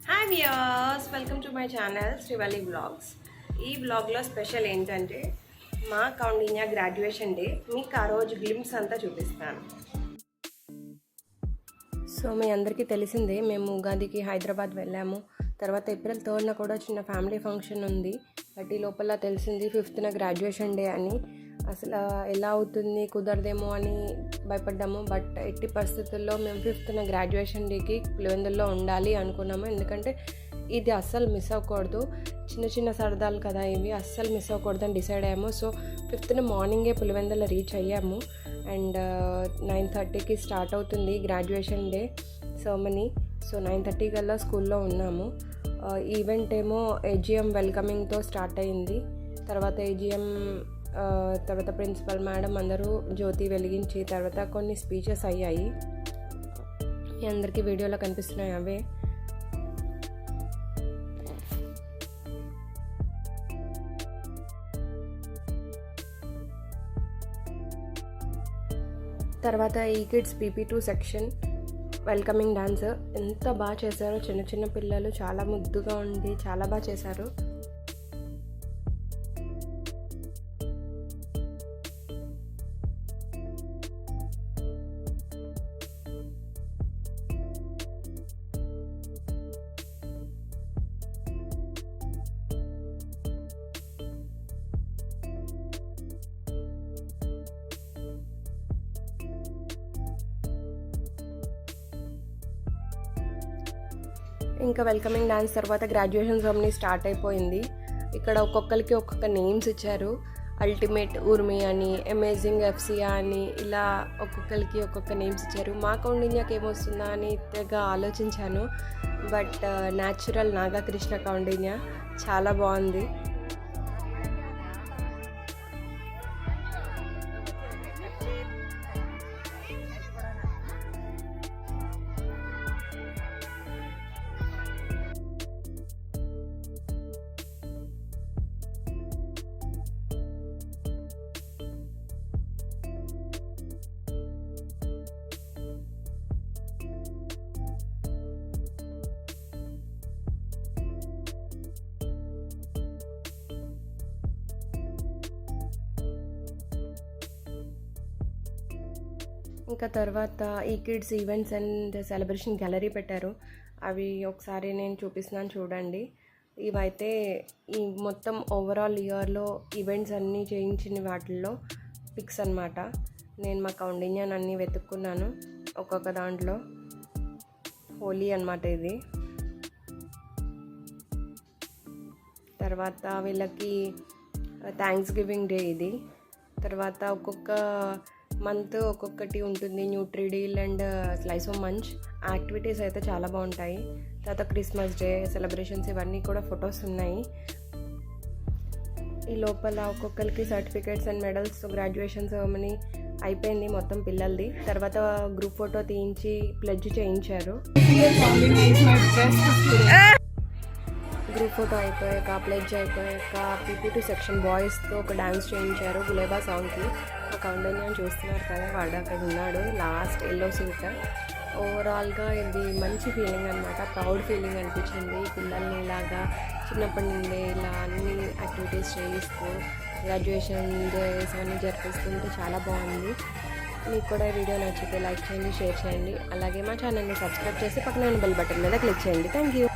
Hi viewers, welcome to my channel Srivalli vlogs. ఈ వ్లాగ్లో special ఏంటంటే మా కౌండిన్యా గ్రాడ్యుయేషన్ డే. మీకు ఆ రోజు గ్లిమ్స్ అంతా చూపిస్తాను. సో మీ అందరికీ తెలిసిందే, మేము ఉగాదికి హైదరాబాద్ వెళ్ళాము. తర్వాత ఏప్రిల్ 3న కూడా చిన్న ఫ్యామిలీ ఫంక్షన్ ఉంది. బట్ ఈ లోపల తెలిసింది 5th గ్రాడ్యుయేషన్ డే అని. అసలు ఎలా అవుతుంది, కుదరదేమో అని భయపడ్డాము. బట్ ఎట్టి పరిస్థితుల్లో మేము 5th గ్రాడ్యుయేషన్ డేకి పులివెందుల్లో ఉండాలి అనుకున్నాము. ఎందుకంటే ఇది అస్సలు మిస్ అవ్వకూడదు, చిన్న చిన్న సరదాలు కదా ఇవి, అస్సలు మిస్ అవ్వకూడదు అని డిసైడ్ అయ్యాము. సో 5th మార్నింగే పులివెందులో రీచ్ అయ్యాము. అండ్ 9:30కి స్టార్ట్ అవుతుంది గ్రాడ్యుయేషన్ డే సెరమనీ. సో 9:30 కల్లా స్కూల్లో ఉన్నాము. ఈవెంట్ ఏమో ఏజిఎం వెల్కమింగ్తో స్టార్ట్ అయింది. తర్వాత ఏజిఎం తర్వాత ప్రిన్సిపల్ మేడం అందరూ జ్యోతి వెలిగించి తర్వాత కొన్ని స్పీచెస్ అయ్యాయి. మీ అందరికీ వీడియోలో కనిపిస్తున్నాయి అవే. తర్వాత ఈ kids PP2 section welcoming dance ఎంత బాగా చేశారో. చిన్న చిన్న పిల్లలు చాలా ముద్దుగా ఉంది, చాలా బాగా చేశారు. ఇంకా వెల్కమింగ్ డాన్స్ తర్వాత గ్రాడ్యుయేషన్ సెరమనీ స్టార్ట్ అయిపోయింది. ఇక్కడ ఒక్కొక్కరికి ఒక్కొక్క నేమ్స్ ఇచ్చారు. అల్టిమేట్ ఊర్మి అని, అమేజింగ్ ఎఫ్సియా అని, ఇలా ఒక్కొక్కరికి ఒక్కొక్క నేమ్స్ ఇచ్చారు. మా కౌండిన్యాకి ఏమొస్తుందా అని తెగ ఆలోచించాను. బట్ న్యాచురల్ నాగకృష్ణ కౌండిన్య చాలా బాగుంది. ఇంకా తర్వాత ఈ kids events and celebration gallery పెట్టారు. అవి ఒకసారి నేను చూపిస్తున్నాను చూడండి. ఇవైతే ఈ మొత్తం ఓవరాల్ ఇయర్లో ఈవెంట్స్ అన్నీ చేయించిన వాటిల్లో పిక్స్ అన్నమాట. నేను మా కౌండిన్యాన్ని అన్నీ వెతుక్కున్నాను ఒక్కొక్క దాంట్లో. హోలీ అన్నమాట ఇది. తర్వాత వీళ్ళకి థ్యాంక్స్ గివింగ్ డే ఇది. తర్వాత ఒక్కొక్క మంత్ ఒక్కొక్కటి ఉంటుంది. Nutrideal and slice of munch activities అయితే చాలా బాగుంటాయి. తర్వాత క్రిస్మస్ డే సెలబ్రేషన్స్ ఇవన్నీ కూడా ఫొటోస్ ఉన్నాయి. ఈ లోపల ఒక్కొక్కరికి certificates and medals graduation ceremony అయిపోయింది మొత్తం పిల్లలది. తర్వాత గ్రూప్ ఫోటో తీయించి ప్లెడ్జ్ చేయించారు. గ్రూప్ ఫోటో అయిపోయాక ప్లెడ్జ్ అయిపోయాక PP2 సెక్షన్ బాయ్స్తో ఒక డ్యాన్స్ చేయించారు గులేబా సాంగ్కి. ఆ కౌండిన్యాన్ని చూస్తున్నారు కదా, వాడు అక్కడ ఉన్నాడు లాస్ట్ ఎల్లో సూట్. ఓవరాల్గా ఇది మంచి ఫీలింగ్ అనమాట, ప్రౌడ్ ఫీలింగ్ అనిపించింది. పిల్లల్ని ఇలాగా చిన్నప్పటి నుండి ఇలా అన్ని యాక్టివిటీస్ చేయిస్తూ గ్రాడ్యుయేషన్ డేస్ అన్నీ జరిపిస్తుంటే చాలా బాగుంది. మీకు కూడా ఈ వీడియో నచ్చితే లైక్ చేయండి, షేర్ చేయండి. అలాగే మా ఛానల్ని సబ్స్క్రైబ్ చేసి పక్కన ఉన్న బెల్ బటన్ మీద క్లిక్ చేయండి. Thank you.